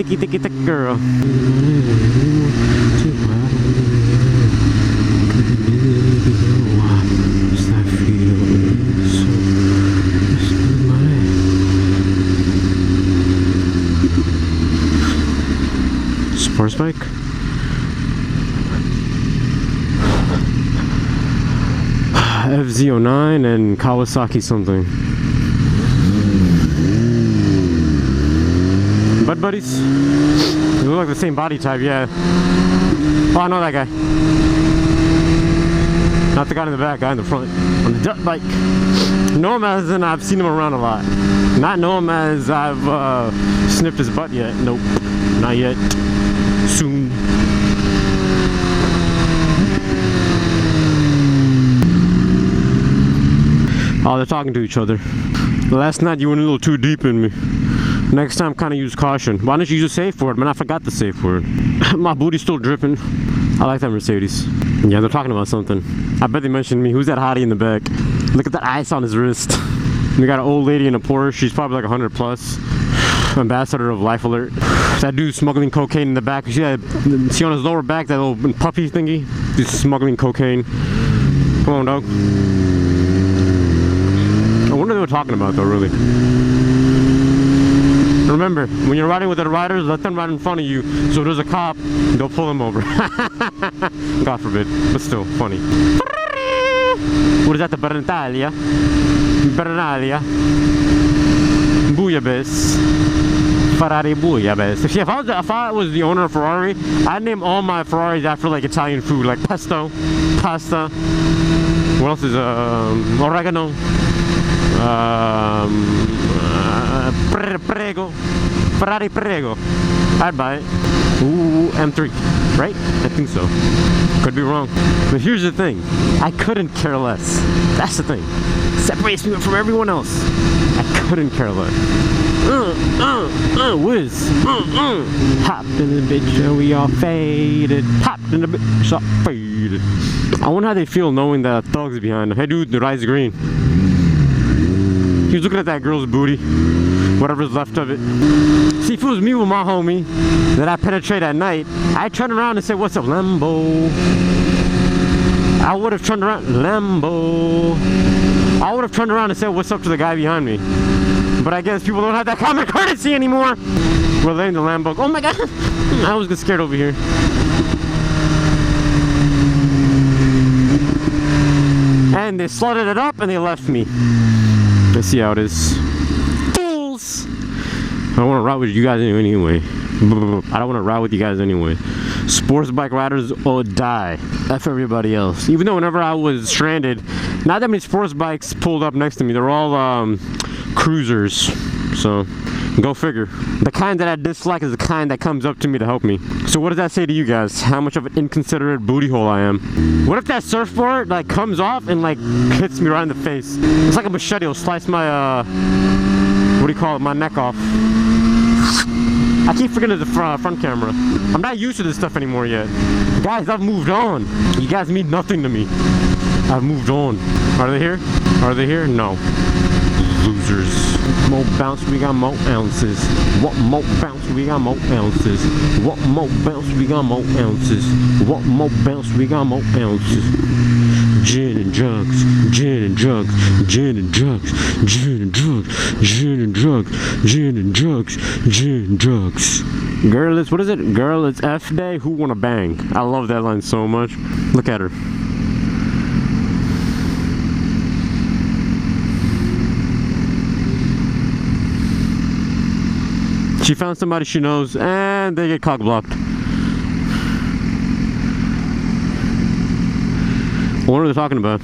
ticky ticky tick girl. Sports bike? FZ09 and Kawasaki something. Bud buddies? They look like the same body type, yeah. Oh, I know that guy. Not the guy in the back, guy in the front. On the dirt bike. Know him as in I've seen him around a lot. Not know him as I've sniffed his butt yet. Nope. Not yet. Soon. Oh, they're talking to each other. Last night you went a little too deep in me. Next time, kind of use caution. Why don't you use a safe word? Man, I forgot the safe word. My booty's still dripping. I like that Mercedes. Yeah, they're talking about something. I bet they mentioned me. Who's that hottie in the back? Look at that ice on his wrist. We got an old lady in a Porsche. She's probably like 100 plus. Ambassador of Life Alert. That dude smuggling cocaine in the back. See on his lower back, that little puppy thingy? He's smuggling cocaine. Come on, dog. I wonder what they were talking about though, really. Remember, when you're riding with the riders, let them ride in front of you. So if there's a cop, they'll pull him over. God forbid, but still funny. What is that, the Bernitalia? Bernitalia. Bouillabaisse. Ferrari Bouillabaisse. See, if I was the owner of Ferrari, I'd name all my Ferraris after like Italian food, like pesto, pasta. What else is oregano? Prego. Ferrari Prego. I'd buy it. Ooh, M3. Right? I think so. Could be wrong. But here's the thing. I couldn't care less. That's the thing. Separates me from everyone else. I couldn't care less. Whiz. Hopped in the bitch and we all faded. Hopped in the bitch, all faded. I wonder how they feel knowing that Thug's behind them. Hey dude, the ride's green. He was looking at that girl's booty. Whatever's left of it. See, if it was me with my homie that I penetrate at night, I'd turn around and say, what's up, Lambo? I would have turned around, Lambo. I would have turned around and said, what's up to the guy behind me? But I guess people don't have that common courtesy anymore. We're letting the Lambo. Oh my god. I always get scared over here. And they slotted it up and they left me. Let's see how it is. Fools! I don't want to ride with you guys anyway. I don't want to ride with you guys anyway. Sports bike riders or die. F everybody else. Even though whenever I was stranded, not that many sports bikes pulled up next to me. They're all cruisers. So, go figure. The kind that I dislike is the kind that comes up to me to help me. So what does that say to you guys? How much of an inconsiderate booty hole I am? What if that surfboard like comes off and like hits me right in the face? It's like a machete. It'll slice my what do you call it? My neck off. I keep forgetting the front camera. I'm not used to this stuff anymore yet. Guys, I've moved on. You guys mean nothing to me. I've moved on. Are they here? Are they here? No. Losers. More bounce, we got more ounces. What more bounce, we got more ounces. What more bounce, we got more ounces. What more bounce, we got more ounces. Gin and drugs, gin and drugs, gin and drugs, gin and drugs, gin and drugs, gin and drugs, gin and drugs. Girl, it's, what is it? Girl, it's F day, who wanna bang? I love that line so much. Look at her. She found somebody she knows, and they get cock blocked. I wonder what they're talking about.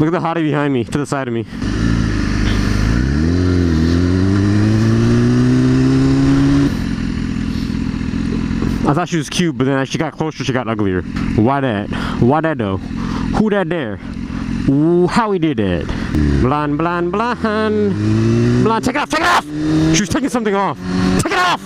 Look at the hottie behind me, to the side of me. I thought she was cute, but then as she got closer, she got uglier. Why that? Why that though? Who that there? How he did that? Blind, blind, blind. Blind, take it off, take it off! She was taking something off. Take it off!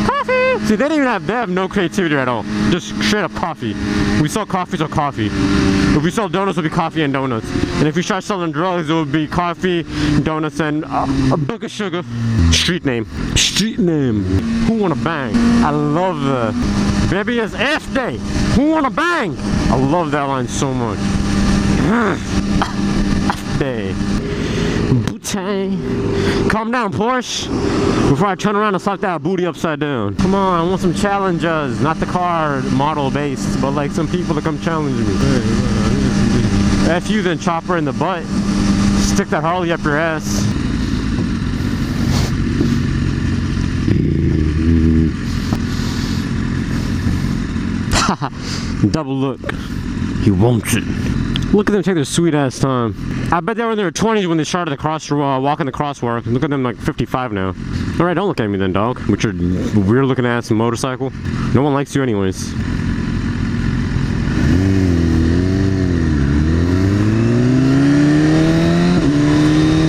Coffee! See, they have no creativity at all. Just straight up coffee. We sell coffee, so coffee. If we sell donuts, it would be coffee and donuts. And if we start selling drugs, it would be coffee, donuts, and a book of sugar. Street name. Street name. Who wanna bang? I love the baby is F day. Who wanna bang? I love that line so much. F day. Booty. Calm down, Porsche. Before I turn around and slap that booty upside down. Come on, I want some challenges. Not the car model base, but like some people to come challenge me. F you, then chopper in the butt. Stick that Harley up your ass. Double look. He wants it. Look at them take their sweet ass time. I bet they were in their 20s when they started the walking the crosswalk. Look at them like 55 now. Alright, don't look at me then, dog. With your weird looking ass motorcycle. No one likes you anyways.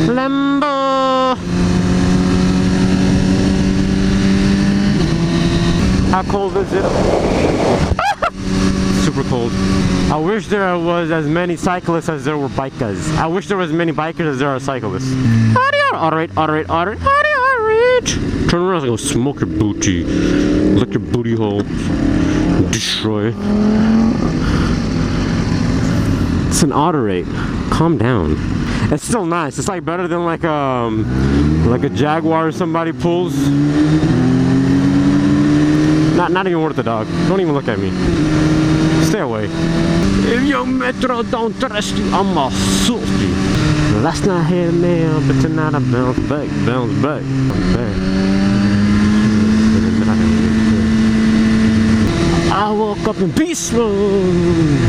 Lambo! How cold is it? Super cold. I wish there was as many cyclists as there were bikers. I wish there was as many bikers as there are cyclists. Autorate. Turn around and go smoke your booty. Lick your booty hole. Destroy. It's an autorate. Calm down. It's still nice. It's like better than like a Jaguar somebody pulls. Not even worth the dog. Don't even look at me. Stay away. If your metro don't trust you, I'ma assault you. Last night I had a nail, but tonight I bounce back. I woke up in beast mode.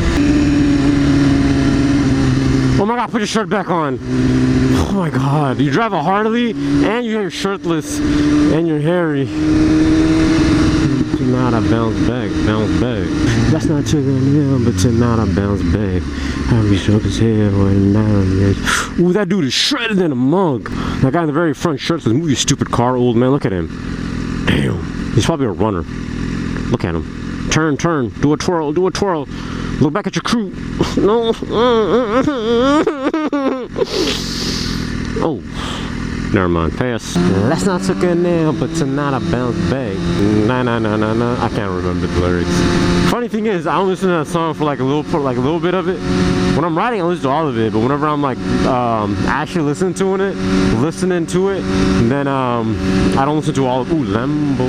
Oh my god, put your shirt back on. Oh my god, you drive a Harley and you're shirtless and you're hairy. Tonight I bounce back. That's not chicken hill, but tonight I bounce back. I be shook as hell when down the edge. Ooh, that dude is shredded in a mug. That guy in the very front shirt says, "Move your stupid car, old man." Look at him. Damn. He's probably a runner. Look at him. Turn. Do a twirl. Look back at your crew. No. Oh. Never mind. Pass. Last night took a nail, but tonight I bounced back. Nah. I can't remember the lyrics. Funny thing is, I don't listen to that song for like a little bit of it. When I'm writing, I listen to all of it. But whenever I'm like actually listening to it, then I don't listen to all of it. Ooh, Lambo.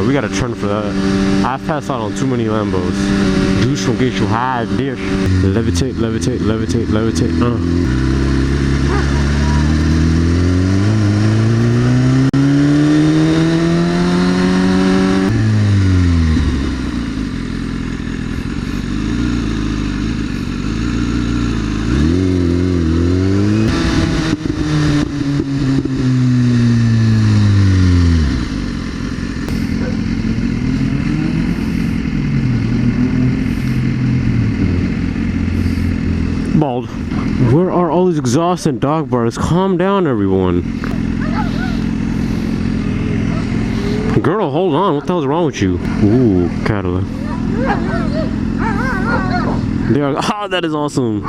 We gotta turn for that. I've passed out on too many Lambos. Juice will get you high, dish. Levitate. Bald. Where are all these exhaust and dog bars? Calm down, everyone. Girl, hold on. What the hell's wrong with you? Ooh, Cadillac. They are. Ah, that is awesome.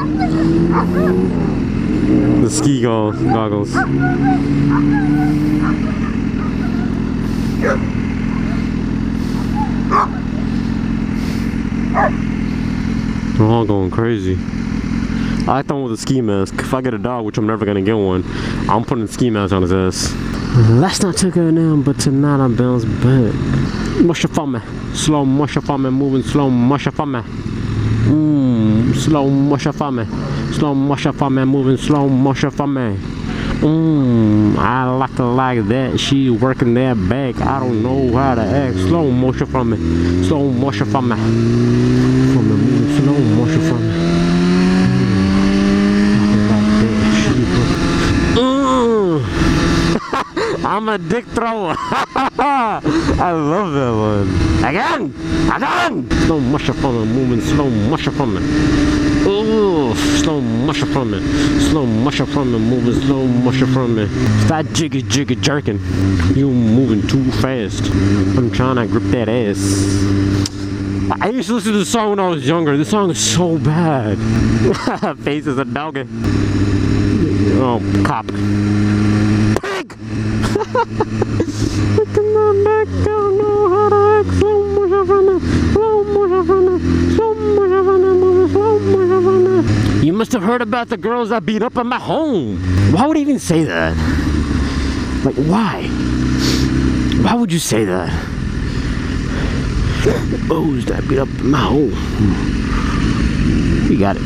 The ski goggles. They're all going crazy. I like the one with a ski mask. If I get a dog, which I'm never gonna get one, I'm putting a ski mask on his ass. Last night took her down, but tonight I bounce back. Musha for me. Slow musha for me, moving slow musha for me. Slow musha for me. Slow musha for me, moving slow musha for me. I like her like that. She working that back. I don't know how to act. Slow motion for me. Slow motion for me. For me, moving slow motion for me. I I'm a dick thrower. I love that one. Again! Slow motion from it, moving slow motion from it. Ooh, slow motion from it. Slow motion from it, moving slow motion from it. Stop jiggy jerking. You moving too fast. I'm trying to grip that ass. I used to listen to this song when I was younger. This song is so bad. Face is a dog. Oh, cop. Pig! Come on back, I don't know how to act. Slow motion from it. Slow motion from it. Slow motion from it. Moving slow motion from it. You must have heard about the girls I beat up at my home. Why would he even say that? Like, why? Why would you say that? Oh, is that beat up my hole? We got it.